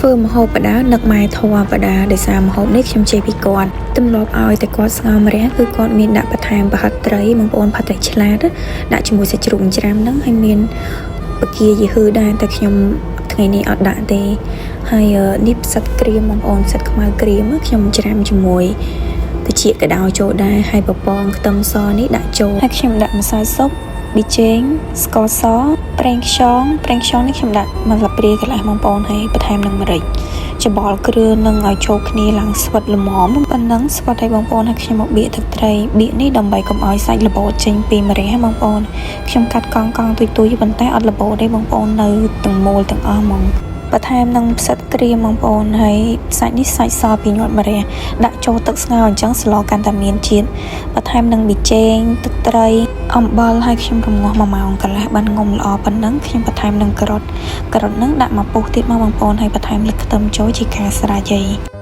ធ្វើម្ហូបបដានឹកម៉ែធွာបដាដោយសារម្ហូបនេះខ្ញុំជិះពីគាត់ទម្លាប់ឲ្យតែគាត់ស្ងោរម្រះគឺគាត់មានដាក់បន្ថែមប្រហិតត្រីបងប្អូនផាត់ត្រីឆ្លាតដាក់ជាមួយសាច់ជ្រូកច្រាំហ្នឹងហើយមានបកាយីហឺដែរតែខ្ញុំថ្ងៃនេះអត់ដាក់ទេហើយនេះផ្សិតក្រៀមបងប្អូនផ្សិតខ្មៅក្រៀមខ្ញុំច្រាំជាមួយតិចកដោចូលដែរហើយបបងខ្ទឹមសនេះដាក់ចូលហើយខ្ញុំដាក់ម្សៅស៊ុបប៊ីចេងស្ករសប្រេងខ្យងនេះខ្ញុំដាក់មួយស្លាបព្រាកន្លះបងប្អូនហើយបន្ថែមនឹងម្រេចច្បល់គ្រឿងនឹងឲ្យចូលគ្នាឡើងស្វិតល្មមប៉ុណ្ណឹងស្វិតឲ្យបងប្អូនហើយខ្ញុំមកបៀកទឹកត្រីបៀកនេះដើម្បីកុំឲ្យសាច់ល្បោចេញពីម្រះបងប្អូនខ្ញុំកាត់កង់ទុយប៉ុន្តែអត់ល្បោទេបងប្អូននៅទាំងមូលទាំងអស់ហ្មងបន្ថែមនឹងផ្សិតក្រៀមបងប្អូនហើយសាច់នេះសាច់សពីញាត់ម្រះដាក់ចូលទឹកស្ងោរអញ្ចឹងស្លកាន់តែមានជាតិបន្ថែមនឹងប៊ីចេងទឹកត្រីអំបិលហើយខ្ញុំរំងាស់1ម៉ោងកន្លះបានងុំល្អប៉ុណ្ណឹងខ្ញុំបន្ថែមនឹងការ៉ុតហ្នឹងដាក់មកពុះទៀតមកបងប្អូនហើយបន្ថែមលឹកខ្ទឹមចូលជាការស្រេចហើយ